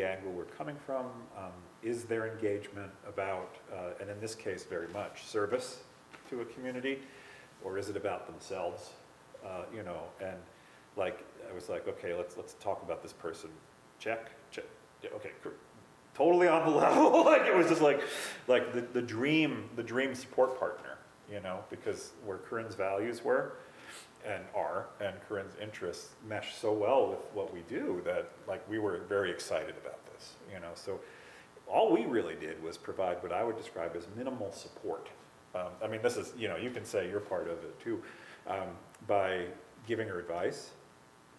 the angle we're coming from? Is their engagement about, and in this case very much, service to a community, or is it about themselves? You know, and like, I was like, okay, let's talk about this person. Check, yeah, okay, totally on the level. Like, it was just like the dream support partner, you know, because where Corrine's values were and are, and Corrine's interests mesh so well with what we do that, like, we were very excited about this, you know. So all we really did was provide what I would describe as minimal support. I mean, this is, you know, you can say you're part of it too, by giving her advice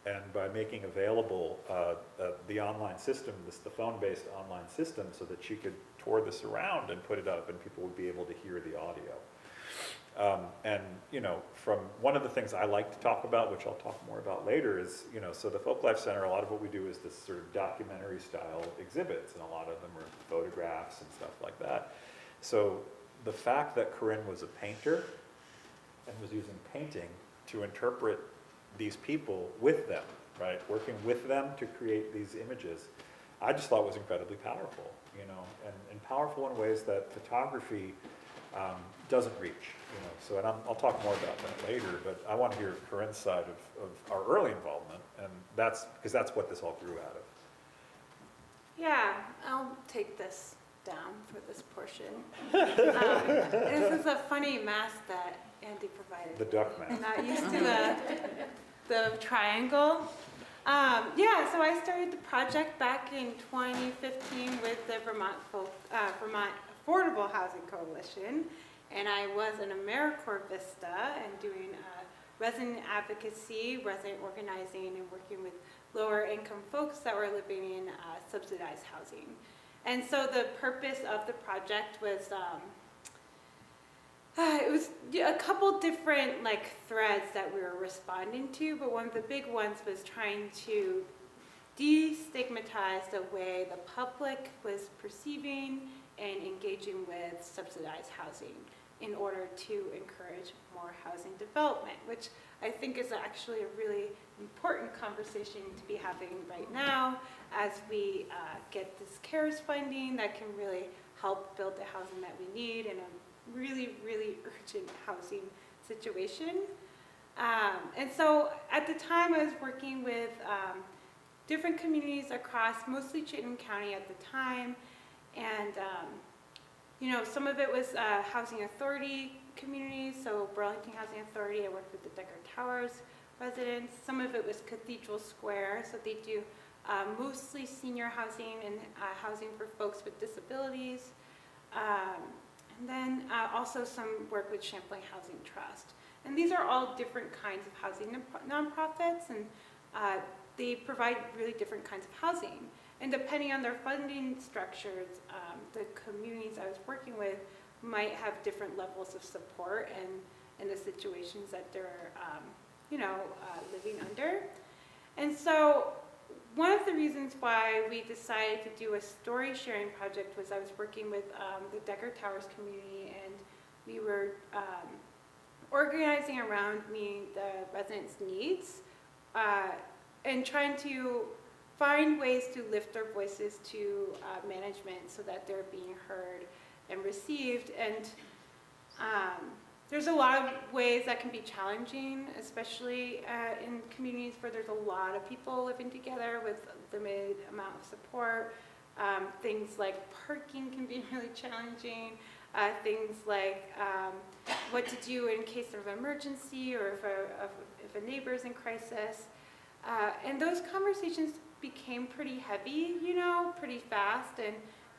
and by making available the online system, the phone-based online system, so that she could tour this around and put it up and people would be able to hear the audio. And, you know, from one of the things I like to talk about, which I'll talk more about later, is, you know, so the Folklife Center, a lot of what we do is this sort of documentary style exhibits, and a lot of them are photographs and stuff like that. So the fact that Corrine was a painter and was using painting to interpret these people with them, right, working with them to create these images, I just thought was incredibly powerful, you know, and powerful in ways that photography doesn't reach, you know. So, and I'll talk more about that later, but I want to hear Corrine's side of our early involvement, and that's because that's what this all grew out of. Yeah, I'll take this down for this portion. This is a funny mask that Andy provided. The duck mask. Not used to the triangle. Yeah, so I started the project back in 2015 with the Vermont Affordable Housing Coalition, and I was an AmeriCorps Vista and doing resident advocacy, resident organizing, and working with lower income folks that were living in subsidized housing. And so the purpose of the project was, it was a couple different like threads that we were responding to, but one of the big ones was trying to destigmatize the way the public was perceiving and engaging with subsidized housing in order to encourage more housing development, which I think is actually a really important conversation to be having right now as we get this CARES funding that can really help build the housing that we need in a really, really urgent housing situation. And so at the time I was working with different communities across mostly Chittenden County at the time, and you know, some of it was housing authority communities, so Burlington Housing Authority. I worked with the Decker Towers residents. Some of it was Cathedral Square, so they do mostly senior housing and housing for folks with disabilities. And then also some work with Champlain Housing Trust. And these are all different kinds of housing nonprofits, and they provide really different kinds of housing. And depending on their funding structures, the communities I was working with might have different levels of support and the situations that they're you know, living under. And so one of the reasons why we decided to do a story sharing project was I was working with the Decker Towers community, and we were organizing around meeting the residents' needs and trying to find ways to lift their voices to management so that they're being heard and received. And there's a lot of ways that can be challenging, especially in communities where there's a lot of people living together with limited amount of support. Things like parking can be really challenging. Things like what to do in case of emergency, or if a neighbor is in crisis. And those conversations became pretty heavy, you know, pretty fast. And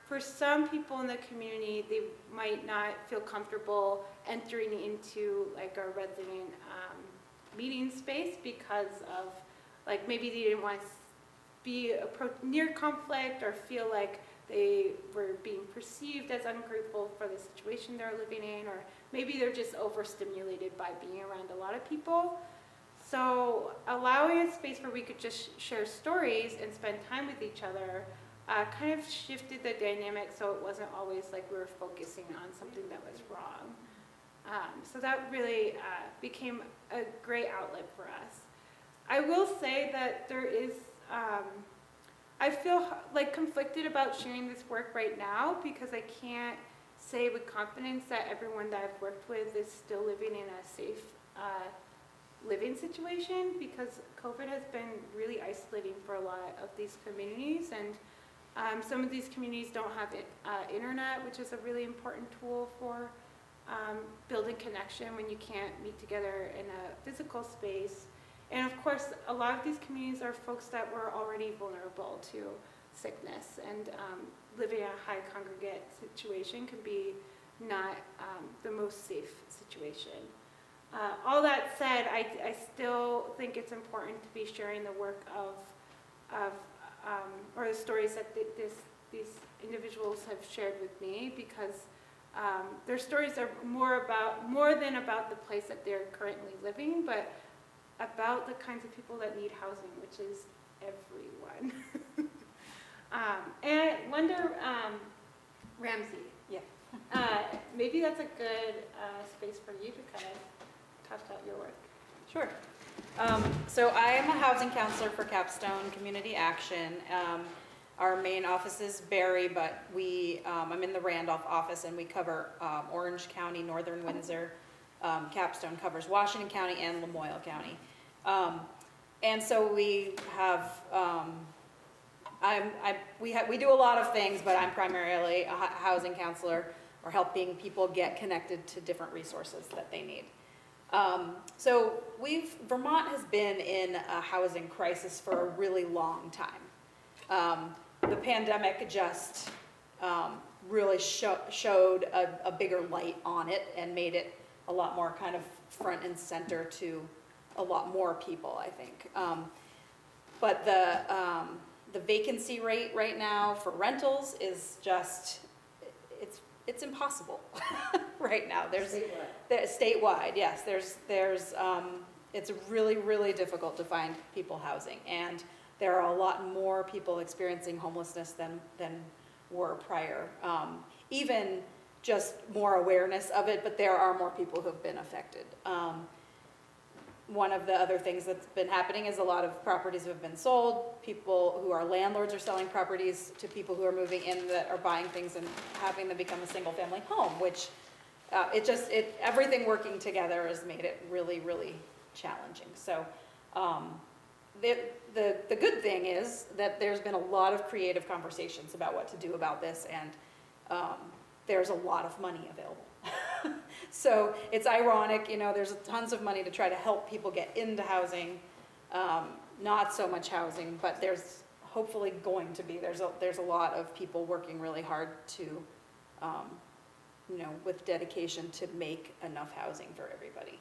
for some people in the community, they might not feel comfortable entering into like a resident meeting space because of, like, maybe they didn't want to be near conflict or feel like they were being perceived as ungrateful for the situation they're living in, or maybe they're just overstimulated by being around a lot of people. So allowing a space where we could just share stories and spend time with each other kind of shifted the dynamic, so it wasn't always like we were focusing on something that was wrong. So that really became a great outlet for us. I will say that there is, I feel like conflicted about sharing this work right now because I can't say with confidence that everyone that I've worked with is still living in a safe living situation, because COVID has been really isolating for a lot of these communities, and some of these communities don't have internet, which is a really important tool for building connection when you can't meet together in a physical space. And of course, a lot of these communities are folks that were already vulnerable to sickness, and living in a high congregate situation can be not the most safe situation. All that said, I still think it's important to be sharing the work or the stories that these individuals have shared with me, because their stories are more than about the place that they're currently living, but about the kinds of people that need housing, which is everyone. And I wonder, Ramsey, maybe that's a good space for you to kind of talk about your work. Sure. So I am a housing counselor for Capstone Community Action. Our main office is Barrie, but I'm in the Randolph office, and we cover Orange County, Northern Windsor. Capstone covers Washington County and Lamoille County. And so we have, we do a lot of things, but I'm primarily a housing counselor, or helping people get connected to different resources that they need. So Vermont has been in a housing crisis for a really long time. The pandemic just really showed a bigger light on it and made it a lot more kind of front and center to a lot more people, I think. But the vacancy rate right now for rentals is just, it's impossible right now. Statewide, yes. It's really, really difficult to find people housing, and there are a lot more people experiencing homelessness than were prior. Even just more awareness of it, but there are more people who have been affected. One of the other things that's been happening is a lot of properties have been sold. People who are landlords are selling properties to people who are moving in that are buying things and having them become a single family home, which everything working together has made it really, really challenging. So the good thing is that there's been a lot of creative conversations about what to do about this, and there's a lot of money available. So it's ironic, there's tons of money to try to help people get into housing, not so much housing, but there's hopefully going to be, there's a lot of people working really hard to, with dedication to make enough housing for everybody.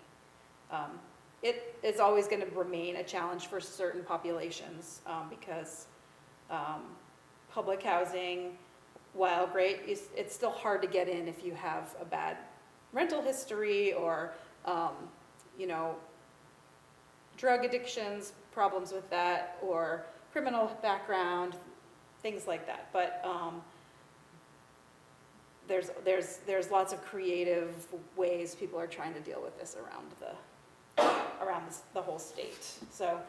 It is always going to remain a challenge for certain populations, because public housing, while great, it's still hard to get in if you have a bad rental history or, drug addictions, problems with that, or criminal background, things like that. But there's lots of creative ways people are trying to deal with this around the whole state. So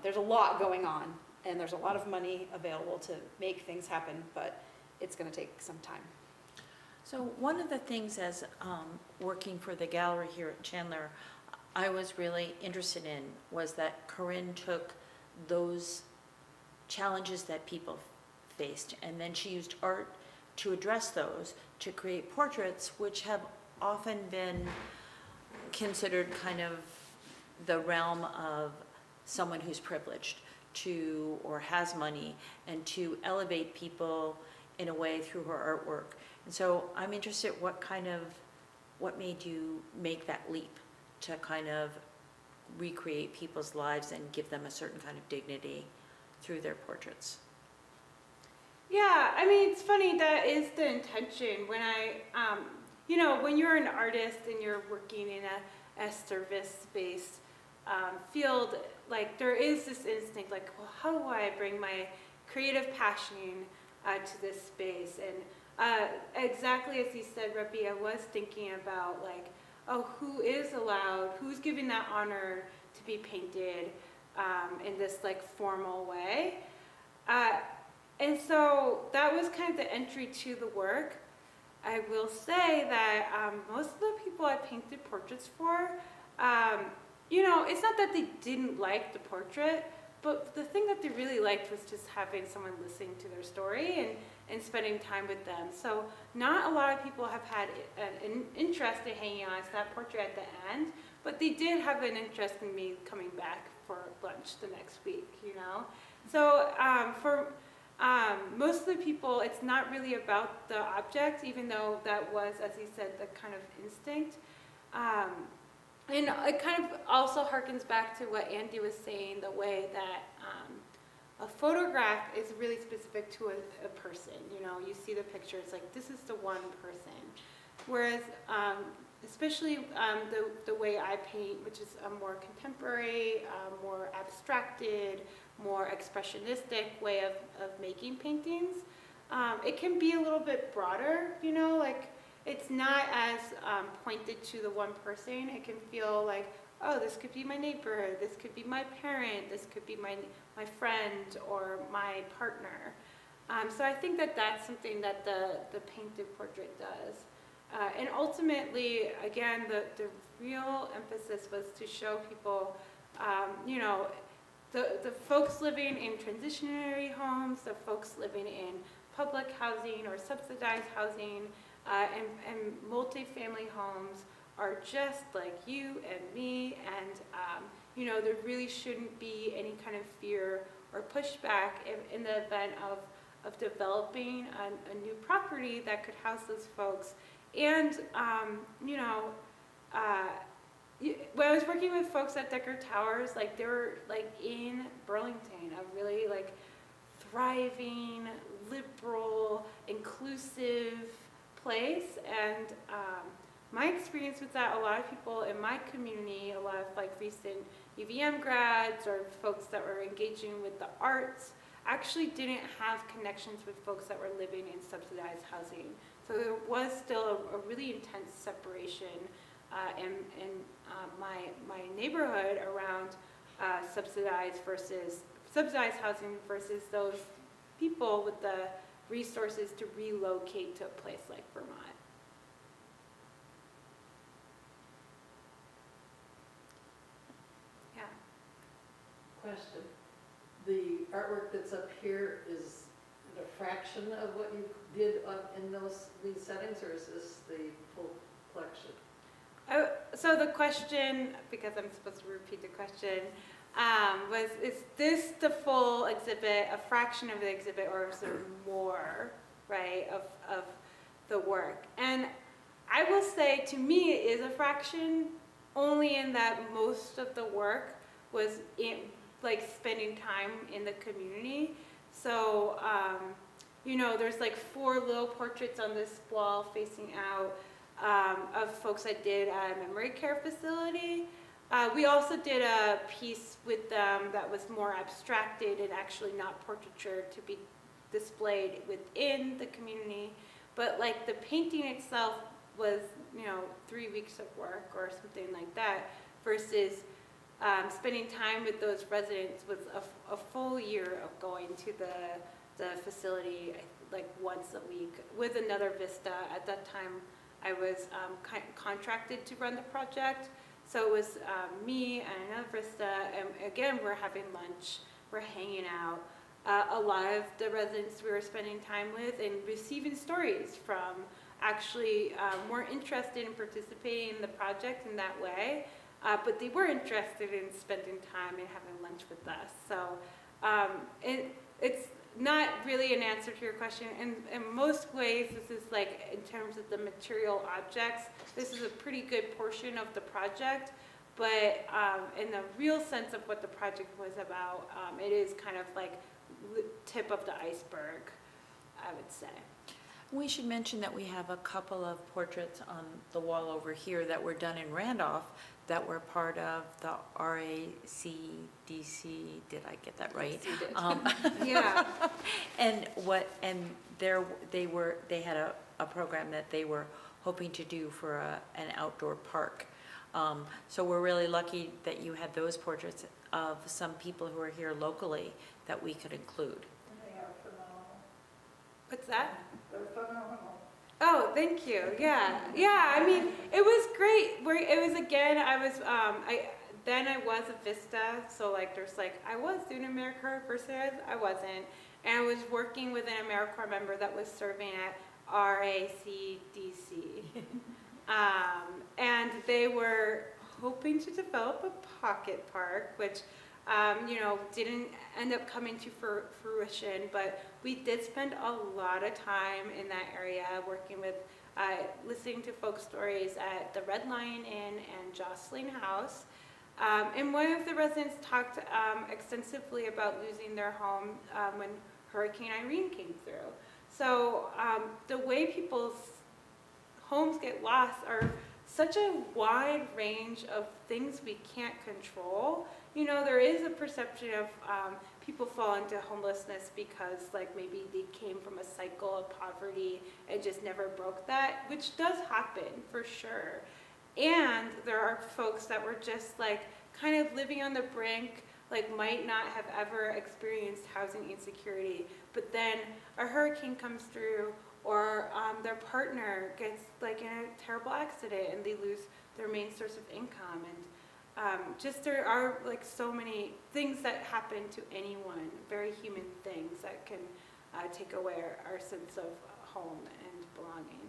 there's a lot going on, and there's a lot of money available to make things happen, but it's going to take some time. So one of the things as working for the gallery here at Chandler, I was really interested in was that Corrine took those challenges that people faced, and then she used art to address those, to create portraits, which have often been considered kind of the realm of someone who's privileged or has money, and to elevate people in a way through her artwork. And so I'm interested what made you make that leap to kind of recreate people's lives and give them a certain kind of dignity through their portraits? Yeah, it's funny, that is the intention. When when you're an artist and you're working in a service-based field, like there is this instinct, like, well, how do I bring my creative passion to this space? And exactly as you said, Rebbe, I was thinking about who's given that honor to be painted in this formal way. And so that was kind of the entry to the work. I will say that most of the people I painted portraits for, you know, it's not that they didn't like the portrait, but the thing that they really liked was just having someone listening to their story and spending time with them. So not a lot of people have had an interest in hanging on to that portrait at the end, but they did have an interest in me coming back for lunch the next week, you know? So for most of the people, it's not really about the object, even though that was, as he said, the kind of instinct. And it kind of also harkens back to what Andy was saying, the way that a photograph is really specific to a person. You know, you see the picture, it's like, this is the one person. Whereas, especially the way I paint, which is a more contemporary, more abstracted, more expressionistic way of making paintings, it can be a little bit broader, you know, like it's not as pointed to the one person. It can feel like, oh, this could be my neighbor, this could be my parent, this could be my friend or my partner. So I think that that's something that the painted portrait does. And ultimately, again, the real emphasis was to show people, you know, the folks living in transitionary homes, the folks living in public housing or subsidized housing, and multifamily homes are just like you and me, and you know, there really shouldn't be any kind of fear or pushback in the event of developing a new property that could house those folks. And you know, when I was working with folks at Decker Towers, like they were like in Burlington, a really like thriving, liberal, inclusive place. And my experience with that, a lot of people in my community, a lot of like recent UVM grads or folks that were engaging with the arts, actually didn't have connections with folks that were living in subsidized housing. So there was still a really intense separation in my neighborhood around subsidized housing versus those people with the resources to relocate to a place like Vermont. Yeah. Question. The artwork that's up here, is it a fraction of what you did in these settings, or is this the full collection? So the question, because I'm supposed to repeat the question, was, is this the full exhibit, a fraction of the exhibit, or is there more, right, of the work? And I will say, to me, it is a fraction, only in that most of the work was in, like, spending time in the community. So, you know, there's like 4 little portraits on this wall facing out of folks I did at a memory care facility. We also did a piece with them that was more abstracted and actually not portraiture to be displayed within the community. But like the painting itself was, you know, 3 weeks of work or something like that, versus spending time with those residents was a full year of going to the facility like once a week with another Vista. At that time, I was contracted to run the project. So it was me and another Vista, and again, we're having lunch, we're hanging out. A lot of the residents we were spending time with and receiving stories from actually weren't interested in participating in the project in that way, but they were interested in spending time and having lunch with us. So it's not really an answer to your question. In most ways, this is like, in terms of the material objects, this is a pretty good portion of the project, but in the real sense of what the project was about, it is kind of like tip of the iceberg, I would say. We should mention that we have a couple of portraits on the wall over here that were done in Randolph that were part of the RACDC. Did I get that right? Yes, you did. Yeah. They had a program that they were hoping to do for an outdoor park. So we're really lucky that you had those portraits of some people who are here locally that we could include. They are phenomenal. What's that? They're phenomenal. Oh, thank you. Yeah, yeah. I mean, it was great. It was again. I was. I was a Vista, so like there's like I was doing AmeriCorps versus I wasn't, and I was working with an AmeriCorps member that was serving at RACDC, and they were hoping to develop a pocket park, which didn't end up coming to fruition, but we did spend a lot of time in that area working with, listening to folk stories at the Red Lion Inn and Jocelyn House. And one of the residents talked extensively about losing their home when Hurricane Irene came through. So the way people's homes get lost are such a wide range of things we can't control. There is a perception of people fall into homelessness because like maybe they came from a cycle of poverty and just never broke that, which does happen for sure. And there are folks that were just like kind of living on the brink, like might not have ever experienced housing insecurity, but then a hurricane comes through or their partner gets like in a terrible accident and they lose their main source of income. And just there are like so many things that happen to anyone, very human things that can take away our sense of home and belonging.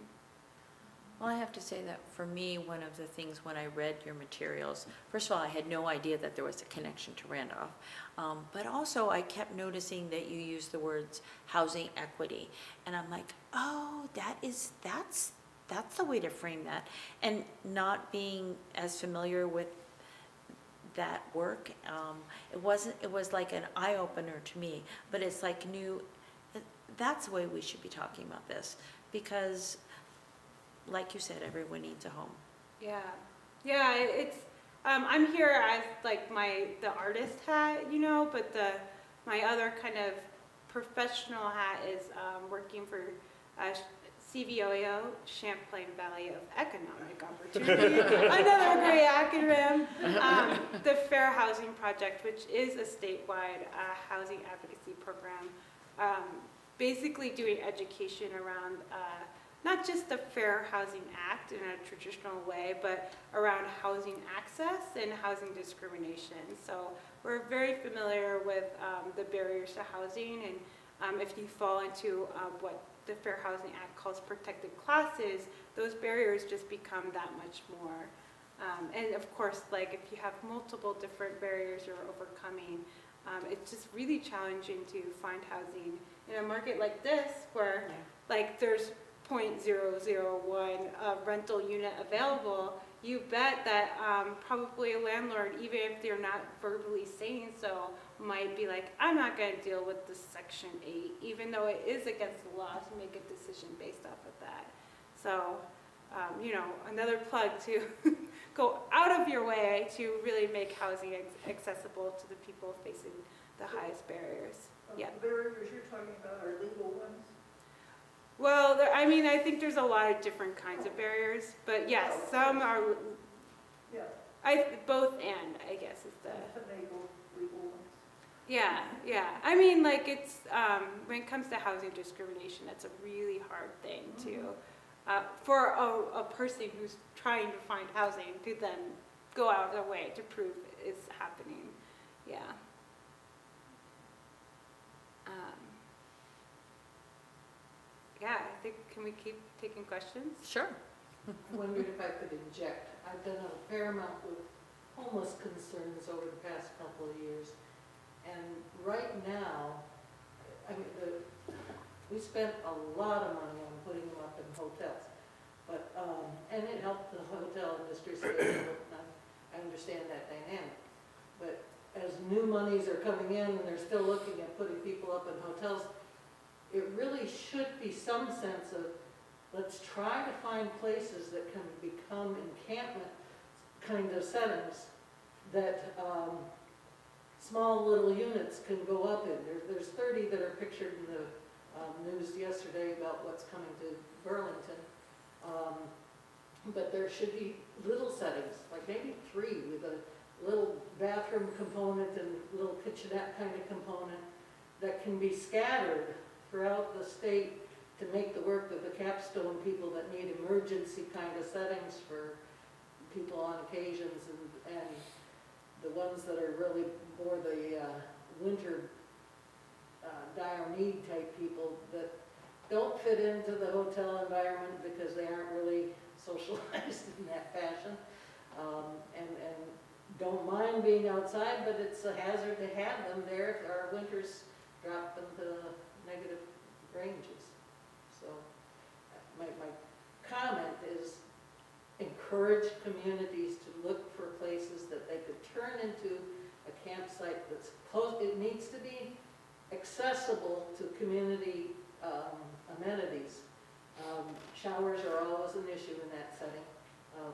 Well, I have to say that for me, one of the things when I read your materials, first of all, I had no idea that there was a connection to Randolph, but also I kept noticing that you use the words housing equity, and I'm like, oh, that's the way to frame that, and not being as familiar with that work, it was like an eye-opener to me, but it's like new, that's the way we should be talking about this, because like you said, everyone needs a home. Yeah, it's I'm here as like the artist hat, but my other kind of professional hat is working for CVOEO, Champlain Valley of Economic Opportunity, another great acronym. The Fair Housing Project, which is a statewide housing advocacy program, basically doing education around not just the Fair Housing Act in a traditional way, but around housing access and housing discrimination. So we're very familiar with the barriers to housing, and if you fall into what the Fair Housing Act calls protected classes, those barriers just become that much more. And of course, like if you have multiple different barriers you're overcoming, it's just really challenging to find housing in a market like this where like there's 0.001 rental unit available. You bet that probably a landlord, even if they're not verbally saying so, might be like, I'm not going to deal with this Section 8, even though it is against the law to make a decision based off of that. So, another plug to go out of your way to really make housing accessible to the people facing the highest barriers. Yeah. The barriers you're talking about are legal ones? Well, I think there's a lot of different kinds of barriers, but yes, some are. Yeah. Both and, I guess, is the. Finagle legal ones. Yeah. I mean, like it's when it comes to housing discrimination, that's a really hard thing to for a person who's trying to find housing to then go out of their way to prove is happening. Yeah. I think, can we keep taking questions? Sure. I wondered if I could inject. I've done a fair amount with homeless concerns over the past couple of years. And right now, we spent a lot of money on putting them up in hotels. But, and it helped the hotel industry stay open. I understand that dynamic. But as new monies are coming in and they're still looking at putting people up in hotels, it really should be some sense of, let's try to find places that can become encampment kind of settings that small little units can go up in. There's 30 that are pictured in the news yesterday about what's coming to Burlington. But there should be little settings, like maybe 3 with a little bathroom component and little kitchenette kind of component that can be scattered throughout the state to make the work of the capstone people that need emergency kind of settings for people on occasions, and the ones that are really more the winter dire need type people that don't fit into the hotel environment because they aren't really socialized in that fashion, and don't mind being outside, but it's a hazard to have them there if our winters drop into negative ranges. So my comment is encourage communities to look for places that they could turn into a campsite that's close. It needs to be accessible to community amenities. Showers are always an issue in that setting,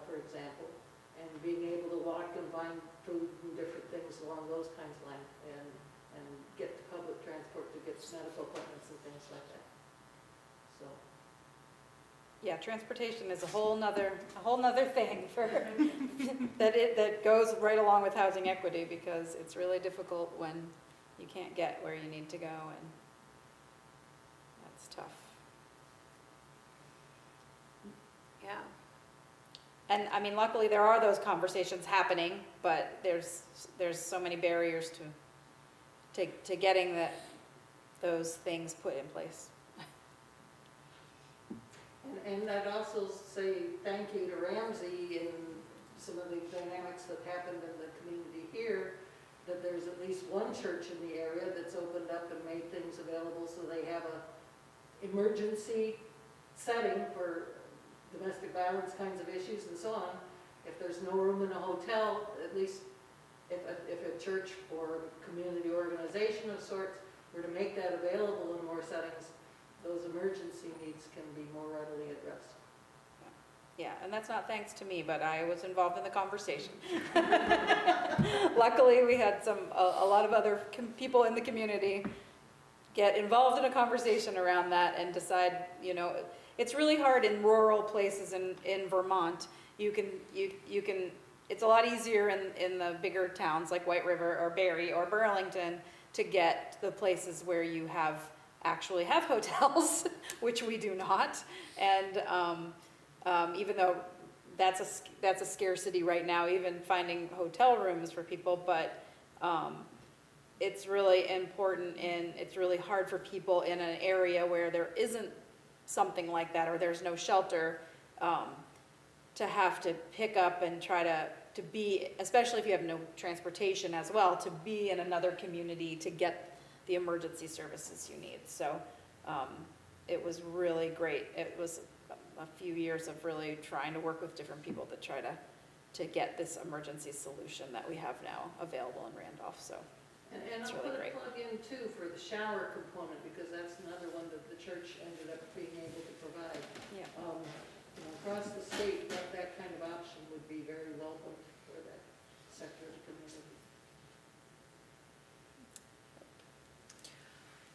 for example, and being able to walk and find food and different things along those kinds of lines, and get to public transport to get medical appointments and things like that. So. Yeah, transportation is a whole nother thing for, that goes right along with housing equity, because it's really difficult when you can't get where you need to go, and that's tough. Yeah. And I mean, luckily there are those conversations happening, but there's so many barriers to getting those things put in place. And I'd also say thank you to Ramsey in some of the dynamics that happened in the community here, that there's at least one church in the area that's opened up and made things available so they have a emergency setting for domestic violence kinds of issues and so on. If there's no room in a hotel, at least if a church or a community organization of sorts were to make that available in more settings, those emergency needs can be more readily addressed. Yeah, and that's not thanks to me, but I was involved in the conversation. Luckily, we had a lot of other people in the community get involved in a conversation around that and decide, it's really hard in rural places in Vermont. You can, it's a lot easier in the bigger towns like White River or Barrie or Burlington to get to the places where you actually have hotels, which we do not. And even though that's a scarcity right now, even finding hotel rooms for people, but it's really important, and it's really hard for people in an area where there isn't something like that, or there's no shelter, to have to pick up and try to be, especially if you have no transportation as well, to be in another community to get the emergency services you need. So it was really great. It was a few years of really trying to work with different people to try to get this emergency solution that we have now available in Randolph. So And it's I'll really put a great. plug in too for the shower component, because that's another one that the church ended up being able to provide. Yeah. Across the state, that kind of option would be very welcome for that sector of the community.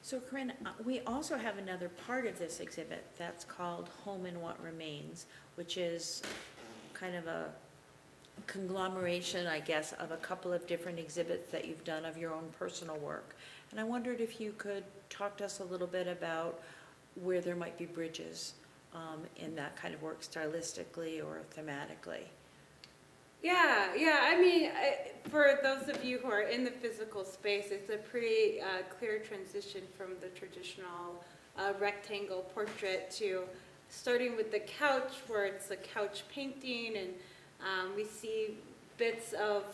So Corrine, we also have another part of this exhibit that's called Home and What Remains, which is kind of a conglomeration, I guess, of a couple of different exhibits that you've done of your own personal work. And I wondered if you could talk to us a little bit about where there might be bridges in that kind of work, stylistically or thematically. Yeah. I mean, for those of you who are in the physical space, it's a pretty clear transition from the traditional rectangle portrait to starting with the couch, where it's a couch painting, and we see bits of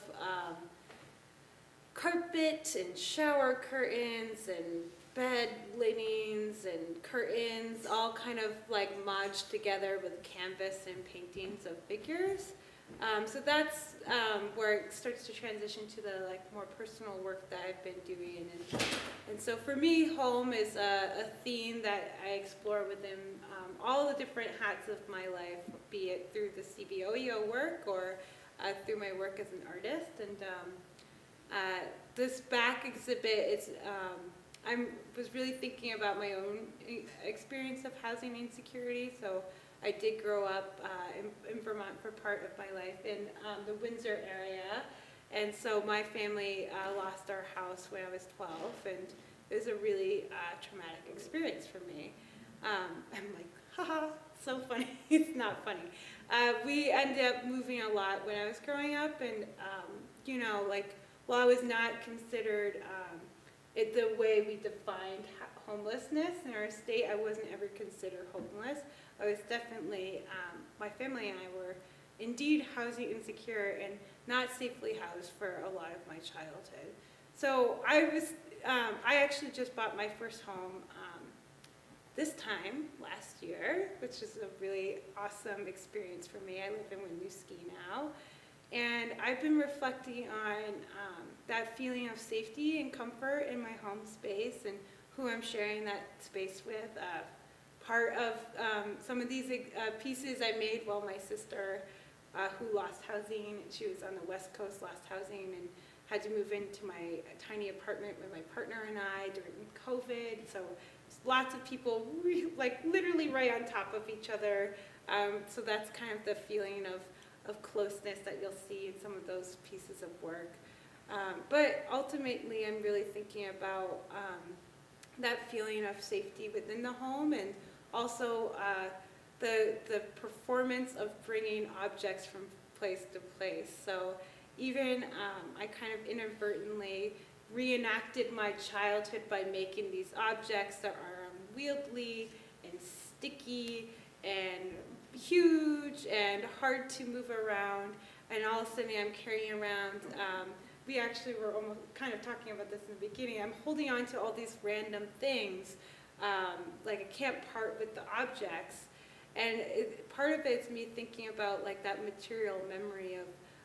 carpet and shower curtains and bed linens and curtains, all kind of like modged together with canvas and paintings of figures. So that's where it starts to transition to the more personal work that I've been doing. And so for me, home is a theme that I explore within all the different hats of my life, be it through the CBOEO work or through my work as an artist. And this back exhibit is, I was really thinking about my own experience of housing insecurity. So I did grow up in Vermont for part of my life in the Windsor area. And so my family lost our house when I was 12, and it was a really traumatic experience for me. I'm like, haha, so funny. It's not funny. We ended up moving a lot when I was growing up, and you know, like, while I was not considered it the way we defined homelessness in our state, I wasn't ever considered homeless. I was definitely, my family and I were indeed housing insecure and not safely housed for a lot of my childhood. So I actually just bought my first home this time last year, which is a really awesome experience for me. I live in Winooski now. And I've been reflecting on that feeling of safety and comfort in my home space and who I'm sharing that space with. Part of some of these pieces I made while my sister, who lost housing, she was on the West Coast, lost housing, and had to move into my tiny apartment with my partner and I during COVID. So lots of people like literally right on top of each other. So that's kind of the feeling of closeness that you'll see in some of those pieces of work. But ultimately, I'm really thinking about that feeling of safety within the home, and also the performance of bringing objects from place to place. So even I kind of inadvertently reenacted my childhood by making these objects that are unwieldy and sticky and huge and hard to move around, and all of a sudden I'm carrying around, we actually were almost kind of talking about this in the beginning, I'm holding on to all these random things, like I can't part with the objects, and part of it's me thinking about like that material memory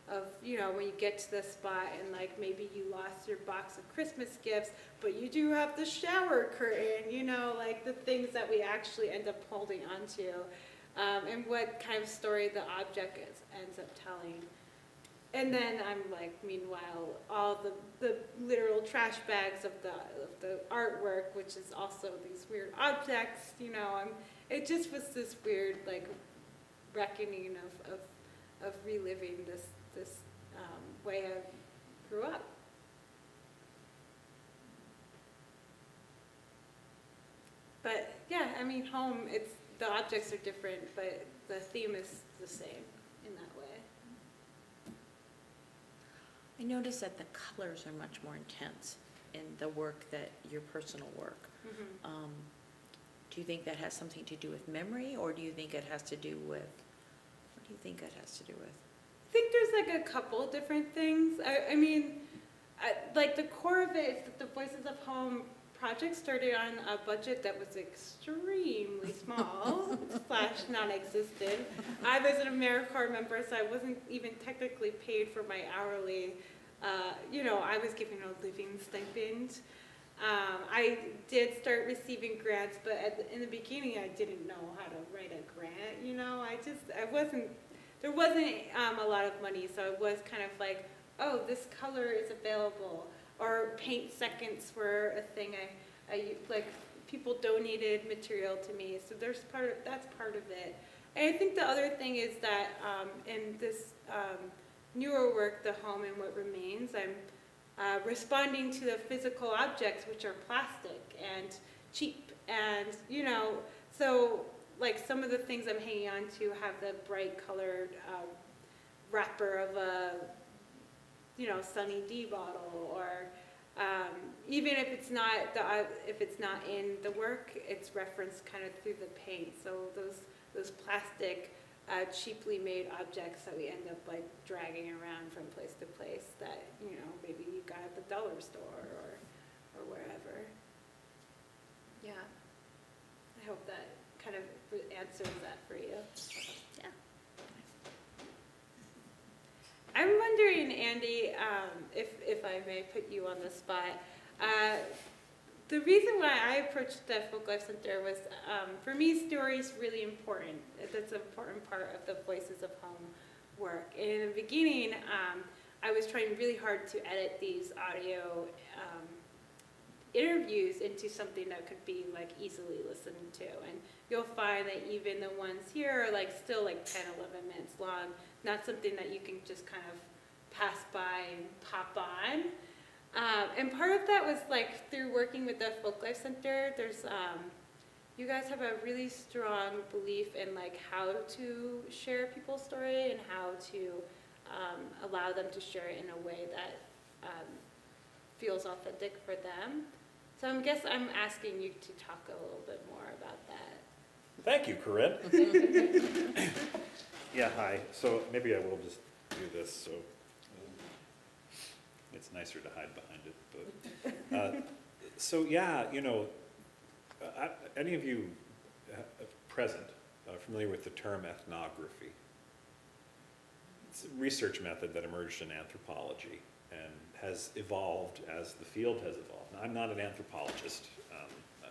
of, you know, when you get to the spot and like maybe you lost your box of Christmas gifts, but you do have the shower curtain, you know, like the things that we actually end up holding onto. And what kind of story the object ends up telling. And then I'm like, meanwhile, all the literal trash bags of the artwork, which is also these weird objects, you know, it just was this weird like reckoning of reliving this way I grew up. But yeah, I mean, home, the objects are different, but the theme is the same in that way. I noticed that the colors are much more intense in the work your personal work. Mm-hmm. Do you think that has something to do with memory, or do you think it has to do with, what do you think it has to do with? I think there's like a couple different things. I mean, like the core of it is that the Voices of Home project started on a budget that was extremely small / non-existent. I was an AmeriCorps member, so I wasn't even technically paid for my hourly. You know, I was given a living stipend. I did start receiving grants, but in the beginning, I didn't know how to write a grant. You know, there wasn't a lot of money, so it was kind of like, oh, this color is available. Or paint seconds were a thing. I like people donated material to me, so that's part of it. And I think the other thing is that in this newer work, The Home and What Remains, I'm responding to the physical objects, which are plastic and cheap, and you know, so like some of the things I'm hanging on to have the bright colored wrapper of a, you know, Sunny D bottle, or even if it's not in the work, it's referenced kind of through the paint. So those plastic, cheaply made objects that we end up like dragging around from place to place that, you know, maybe you got at the dollar store or wherever. Yeah, I hope that kind of answers that for you. Yeah. I'm wondering, Andy, if I may put you on the spot. The reason why I approached the Folklife Center was, for me, story is really important. That's an important part of the Voices of Home work. And in the beginning, I was trying really hard to edit these audio interviews into something that could be like easily listened to. And you'll find that even the ones here are like still like 10, 11 minutes long, not something that you can just kind of pass by and pop on. And part of that was like through working with the Folklife Center, there's you guys have a really strong belief in like how to share people's story and how to allow them to share it in a way that feels authentic for them. So I guess I'm asking you to talk a little bit more about that. Thank you, Corrine. Yeah, hi. So maybe I will just do this, so it's nicer to hide behind it. But so yeah, you know, any of you present familiar with the term ethnography? It's a research method that emerged in anthropology and has evolved as the field has evolved. Now, I'm not an anthropologist.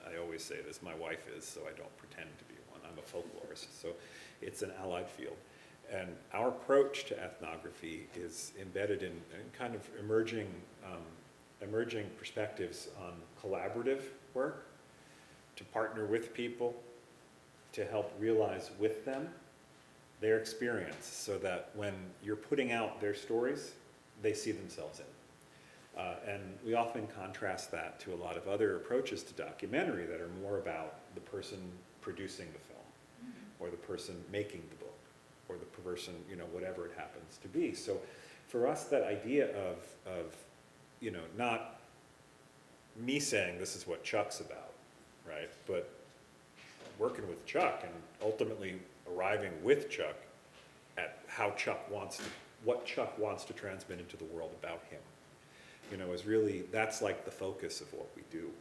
I always say this, my wife is, so I don't pretend to be one. I'm a folklorist, so it's an allied field. And our approach to ethnography is embedded in kind of emerging perspectives on collaborative work, to partner with people, to help realize with them their experience, so that when you're putting out their stories, they see themselves in it. And we often contrast that to a lot of other approaches to documentary that are more about the person producing the film, or the person making the book, or the person, you know, whatever it happens to be. So for us, that idea of you know, not me saying this is what Chuck's about, right? But working with Chuck and ultimately arriving with Chuck at how Chuck wants to, what Chuck wants to transmit into the world about him, you know, is really, that's like the focus of what we do.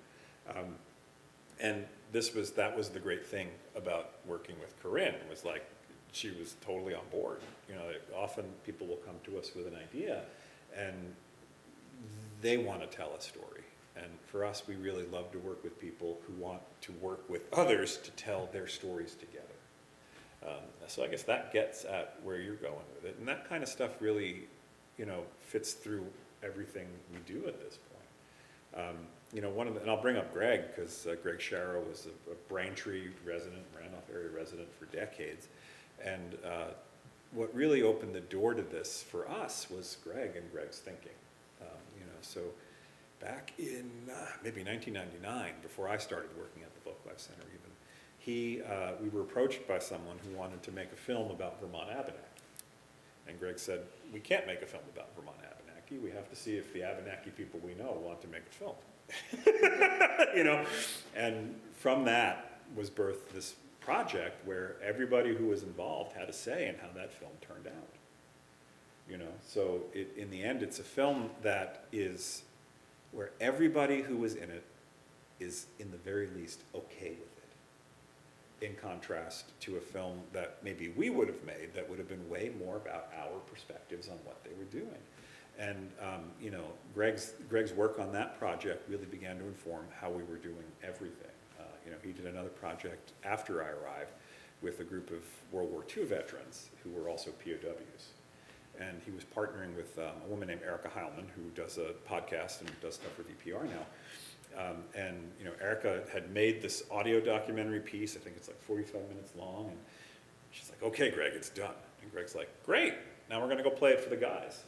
And that was the great thing about working with Corrine, was like, she was totally on board. You know, often people will come to us with an idea and they want to tell a story. And for us, we really love to work with people who want to work with others to tell their stories together. So I guess that gets at where you're going with it. And that kind of stuff really, you know, fits through everything we do at this point. You know, and I'll bring up Greg, because Greg Sharrow was a Braintree resident, Randolph area resident for decades. And what really opened the door to this for us was Greg and Greg's thinking. You know, so back in maybe 1999, before I started working at the Folklife Center even, we were approached by someone who wanted to make a film about Vermont Abenaki. And Greg said, we can't make a film about Vermont Abenaki. We have to see if the Abenaki people we know want to make a film. You know, and from that was birthed this project where everybody who was involved had a say in how that film turned out. You know, so in the end, it's a film that is where everybody who was in it is, in the very least, okay with it. In contrast to a film that maybe we would have made that would have been way more about our perspectives on what they were doing. And you know, Greg's work on that project really began to inform how we were doing everything. You know, he did another project after I arrived with a group of World War II veterans who were also POWs. And he was partnering with a woman named Erica Heilman, who does a podcast and does stuff for VPR now. And you know, Erica had made this audio documentary piece. I think it's like 45 minutes long. And she's like, okay, Greg, it's done. And Greg's like, great, now we're gonna go play it for the guys.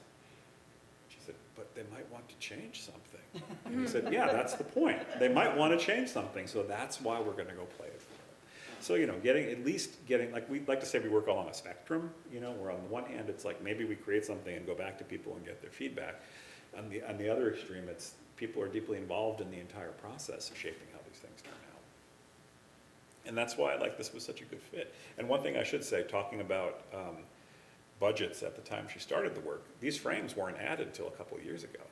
She said, but they might want to change something. And he said, yeah, that's the point. They might want to change something, so that's why we're gonna go play it for them. So, you know, at least getting, like we like to say we work along a spectrum, you know, where on the one hand, it's like maybe we create something and go back to people and get their feedback. On the other extreme, it's people are deeply involved in the entire process of shaping how these things turn out. And that's why this was such a good fit. And one thing I should say, talking about budgets at the time she started the work, these frames weren't added until a couple of years ago.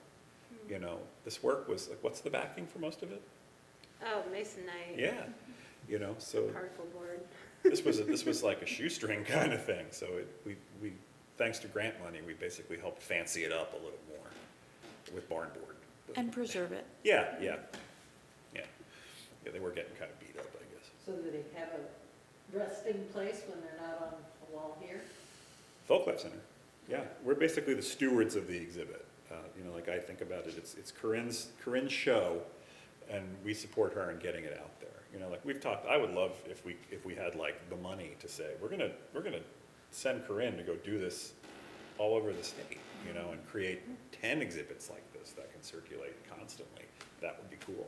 You know, this work was like, what's the backing for most of it? Oh, masonite. Yeah, you know, so Particle board. this was like a shoestring kind of thing. So we thanks to grant money, we basically helped fancy it up a little more with barn board. And preserve it. Yeah, they were getting kind of beat up, I guess. So do they have a resting place when they're not on a wall here? Folklife Center, yeah. We're basically the stewards of the exhibit. You know, like I think about it, it's Corrine's show, and we support her in getting it out there. You know, like we've talked, I would love if we had like the money to say, we're gonna send Corrine to go do this all over the state, you know, and create 10 exhibits like this that can circulate constantly. That would be cool.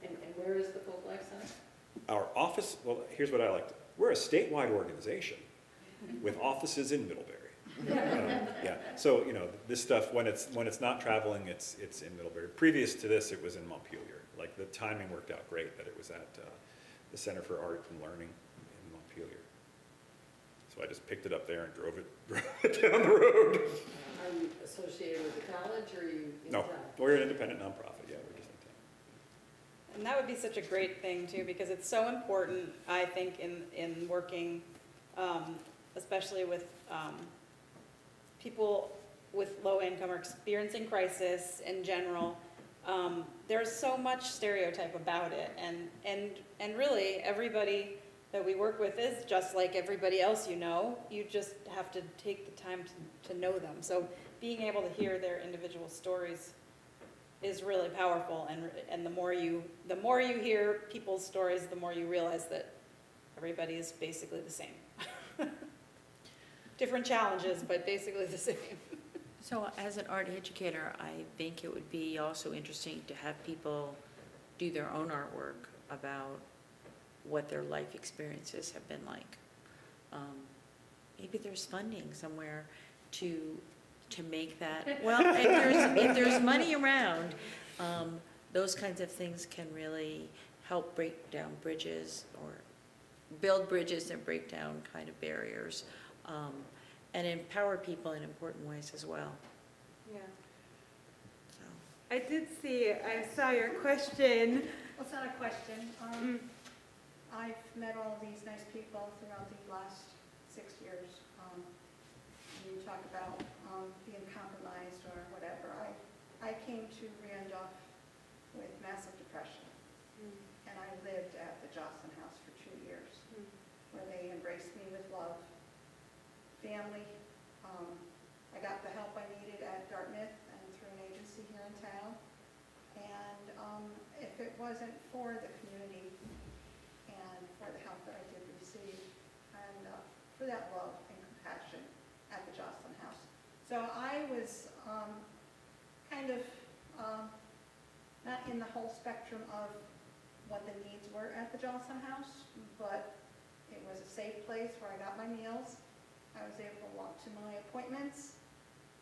And where is the Folklife Center? Our office, well, here's what I like. We're a statewide organization with offices in Middlebury. Yeah, so, you know, this stuff, when it's not traveling, it's in Middlebury. Previous to this, it was in Montpelier. Like, the timing worked out great that it was at the Center for Art and Learning in Montpelier. So I just picked it up there and drove it down the road. Are you associated with the college, or are you in No, town? we're an independent nonprofit, yeah, we're just in town. And that would be such a great thing too, because it's so important, I think, in working, especially with people with low income or experiencing crisis in general. There's so much stereotype about it, and really everybody that we work with is just like everybody else, you know. You just have to take the time to know them. So being able to hear their individual stories is really powerful, and the more you hear people's stories, the more you realize that everybody is basically the same. Different challenges, but basically the same. So as an art educator, I think it would be also interesting to have people do their own artwork about what their life experiences have been like. Maybe there's funding somewhere to make that. Well, if there's money around, those kinds of things can really help break down bridges or build bridges and break down kind of barriers, and empower people in important ways as well. Yeah. So. I saw your question. Well, it's not a question. I've met all these nice people throughout the last 6 years. You talk about being compromised or whatever. I came to Randolph with massive depression, and I lived at the Jocelyn House for 2 years, where they embraced me with love, family. I got the help I needed at Dartmouth and through an agency here in town. And if it wasn't for the community and for the help that I did receive, and for that love and compassion at the Jocelyn House. So I was kind of not in the whole spectrum of what the needs were at the Jocelyn House, but it was a safe place where I got my meals. I was able to walk to my appointments.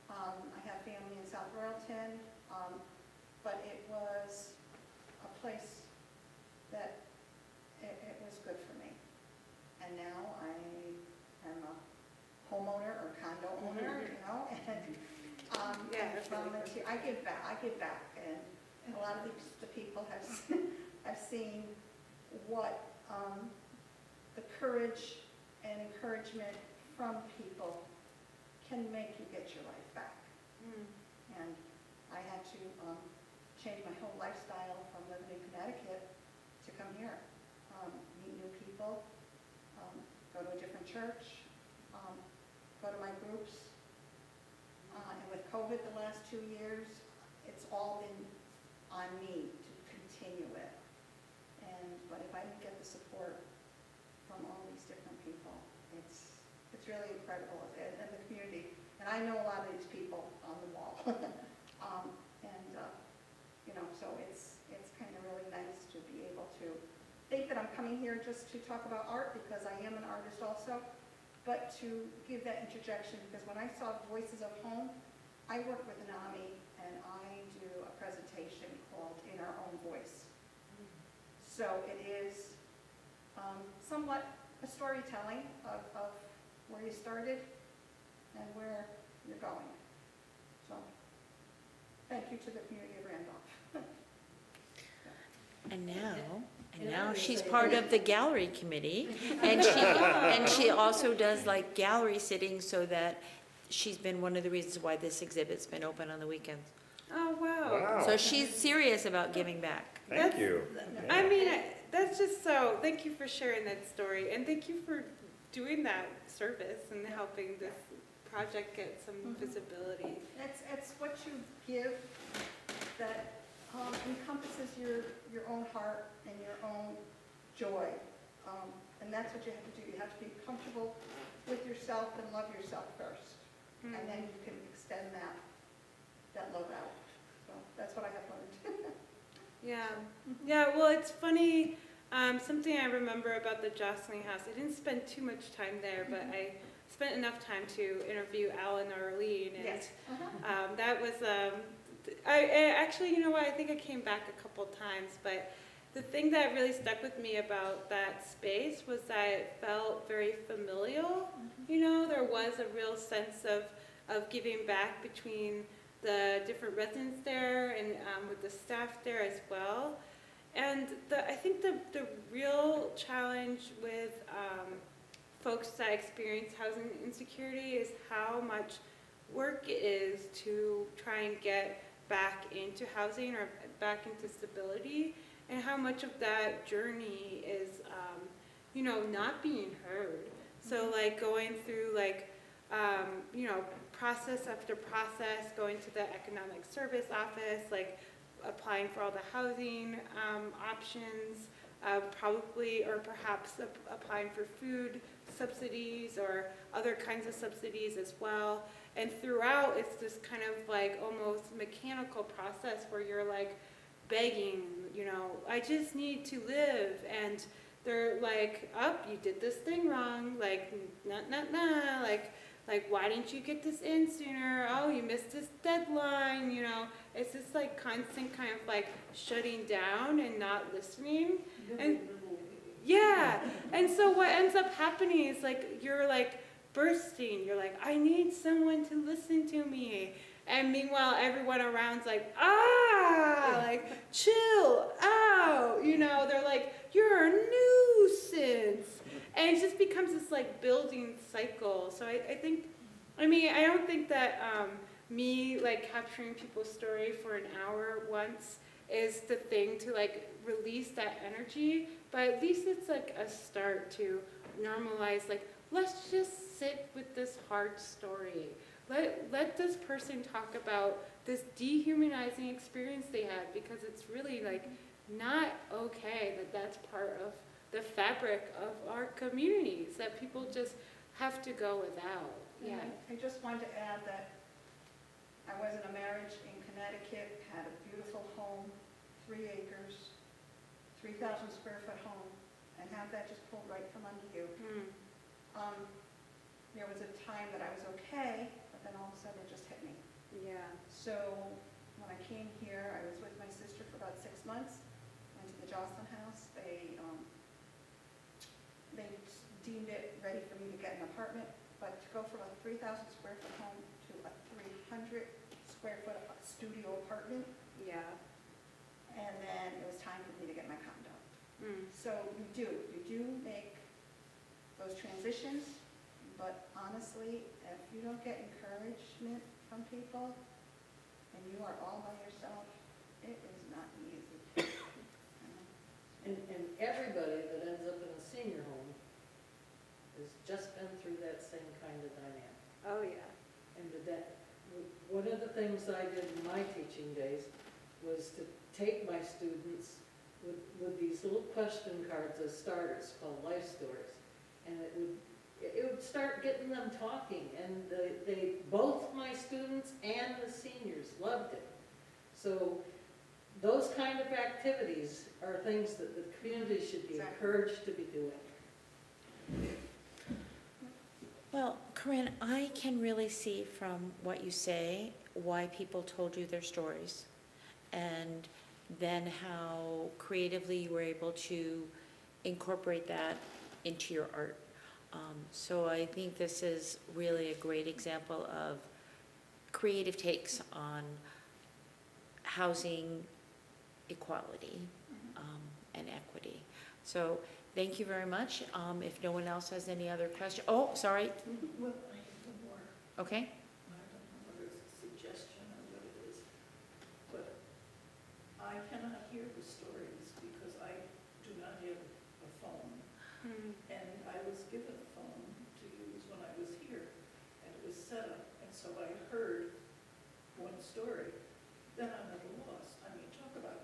I have family in South Royalton, but it was a place that it was good for me. And now I am a homeowner or condo owner, you know, and Yeah, volunteer. I give back, and a lot of the people have seen what the courage and encouragement from people can make you get your life back. And I had to change my whole lifestyle from living in Connecticut to come here, meet new people, go to a different church, go to my groups. And with COVID the last 2 years, it's all been on me to continue it. But if I didn't get the support from all these different people, it's really incredible, and the community. And I know a lot of these people on the wall. You know, so it's kind of really nice to be able to think that I'm coming here just to talk about art, because I am an artist also, but to give that interjection, because when I saw Voices of Home, I work with NAMI, and I do a presentation called In Our Own Voice. So it is somewhat a storytelling of where you started and where you're going. So thank you to the community of Randolph. And now she's part of the gallery committee, and she also does like gallery sitting, so that she's been one of the reasons why this exhibit's been open on the weekends. Oh, wow. Wow. So she's serious about giving back. Thank you. I mean, that's just so, thank you for sharing that story, and thank you for doing that service and helping this project get some visibility. It's what you give that encompasses your own heart and your own joy. And that's what you have to do. You have to be comfortable with yourself and love yourself first. And then you can extend that love out. So that's what I have learned. Yeah, yeah, well, it's funny, something I remember about the Jocelyn House, I didn't spend too much time there, but I spent enough time to interview Alan or Arlene, and Yes. that was, I actually, you know what, I think I came back a couple times, but the thing that really stuck with me about that space was that it felt very familial. You know, there was a real sense of giving back between the different residents there and with the staff there as well. And I think the real challenge with folks that experience housing insecurity is how much work it is to try and get back into housing or back into stability, and how much of that journey is, you know, not being heard. So like going through like, you know, process after process, going to the economic service office, like applying for all the housing options, probably or perhaps applying for food subsidies or other kinds of subsidies as well. And throughout, it's this kind of like almost mechanical process where you're like begging, you know, I just need to live. And they're like, oh, you did this thing wrong, like, nah, like, why didn't you get this in sooner? Oh, you missed this deadline, you know. It's this like constant kind of like shutting down and not listening. And yeah, and so what ends up happening is like, you're like bursting. You're like, I need someone to listen to me. And meanwhile, everyone around's like, like, chill out. You know, they're like, you're a nuisance. And it just becomes this like building cycle. So I think, I mean, I don't think that me like capturing people's story for an hour once is the thing to like release that energy. But at least it's like a start to normalize, like, let's just sit with this hard story. Let this person talk about this dehumanizing experience they had, because it's really like not okay that that's part of the fabric of our communities, that people just have to go without. Yeah. I just wanted to add that I was in a marriage in Connecticut, had a beautiful home, 3 acres, 3,000 square foot home, and have that just pulled right from under you. There was a time that I was okay, but then all of a sudden it just hit me. Yeah. So when I came here, I was with my sister for about 6 months, went to the Jocelyn House. They deemed it ready for me to get an apartment, but to go from a 3,000 square foot home to a 300 square foot studio apartment, Yeah. and then it was time for me to get my condo. Mm. So you do make those transitions, but honestly, if you don't get encouragement from people and you are all by yourself, it is not easy. And everybody that ends up in a senior home has just been through that same kind of dynamic. Oh, yeah. And one of the things I did in my teaching days was to take my students with these little question cards as starters called life stories. And it would start getting them talking, and both my students and the seniors loved it. So those kind of activities are things that the community should be encouraged to be doing. Well, Corrine, I can really see from what you say why people told you their stories, and then how creatively you were able to incorporate that into your art. So I think this is really a great example of creative takes on housing equality and equity. So thank you very much. If no one else has any other questions, oh, sorry. Well, I have one more. Okay. I don't know whether it's a suggestion or what it is, but I cannot hear the stories because I do not have a phone. Mm. And I was given a phone to use when I was here, and it was set up, and so I heard one story. Then I'm at a loss. I mean, talk about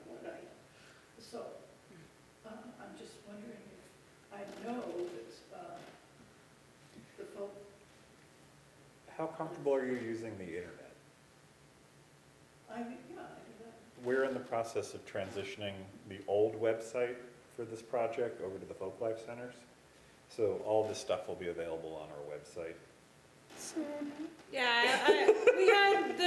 so I'm just wondering if, I know that the folk. How comfortable are you using the internet? I do that. we're in the process of transitioning the old website for this project over to the Folklife Centers. So all this stuff will be available on our website. Yeah, we had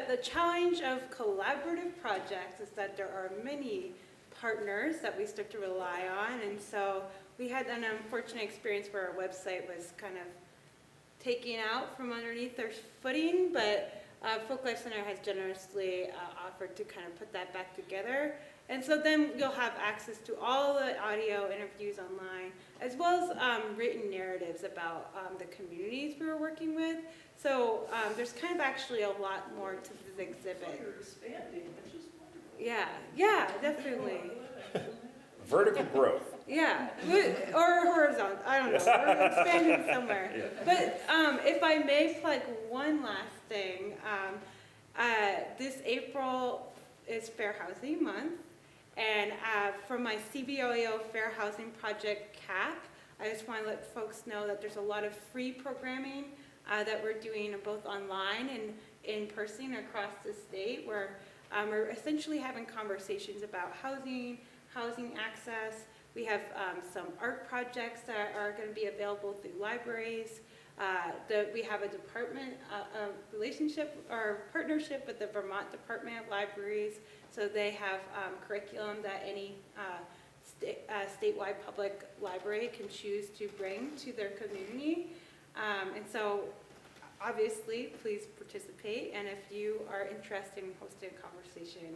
the challenge of collaborative projects is that there are many partners that we start to rely on, and so we had an unfortunate experience where our website was kind of taken out from underneath their footing, but Folklife Center has generously offered to kind of put that back together. And so then you'll have access to all the audio interviews online, as well as written narratives about the communities we were working with. So there's kind of actually a lot more to this So exhibit. you're expanding, which is wonderful. Yeah, definitely. Vertical growth. Yeah, or horizontal, I don't know, we're expanding somewhere. Yeah. But if I may plug one last thing, this April is Fair Housing Month, and for my CVOEO Fair Housing Project CAP, I just want to let folks know that there's a lot of free programming that we're doing both online and in person across the state, where we're essentially having conversations about housing access. We have some art projects that are going to be available through libraries. We have a department relationship or partnership with the Vermont Department of Libraries. So they have curriculum that any statewide public library can choose to bring to their community. And so obviously, please participate. And if you are interested in hosting a conversation,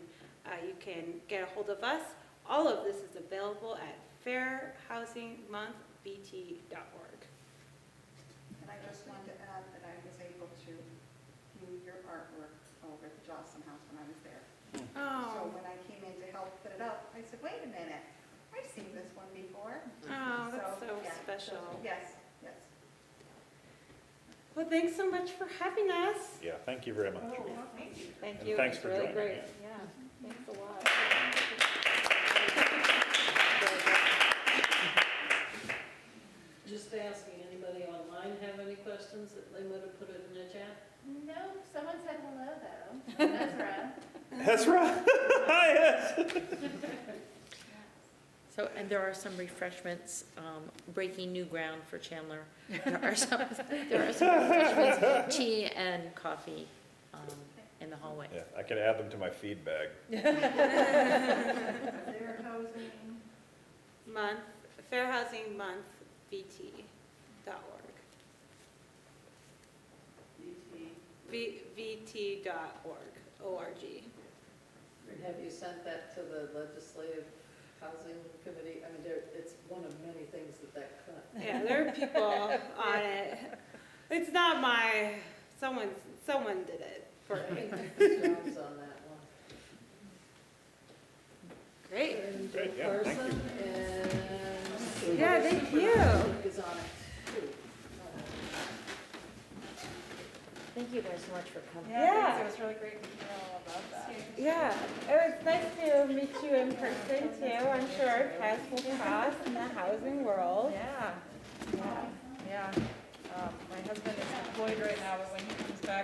you can get a hold of us. All of this is available at fairhousingmonthbt.org. And I just wanted to add that I was able to view your artwork over at the Jocelyn House when I was there. So Oh, when I came in to help put it up, I said, wait a minute, I've seen this one before. oh, that's so yeah, special. Yes, yes. Well, thanks so much for having us. Yeah, thank you very much. Thank And you. thanks It's for really joining. great. Yeah, thanks a lot. Just asking, anybody online have any questions that they would have put it in the chat? No, someone said hello though. That's right. That's right. Yes. So, and there are some refreshments, breaking new ground for Chandler. There are some refreshments, tea and coffee in the hallway. Yeah, I can add them to my feed bag. Fair housing. Fairhousingmonthbt.org. VT.org. O-R-G. And have you sent that to the legislative housing committee? I mean, it's one of many things that cut. Yeah, there are people on it. It's not someone did it for me. Jobs on that one. Great. And Great, yeah, thank Carson and. Yeah, thank you. Is on it too. Thank you guys so much for coming. Yeah. It was really great to hear all about that. Yeah, it was nice to meet you in person too. I'm sure our paths will cross in the housing world. Yeah. My husband is employed right now, but when he comes back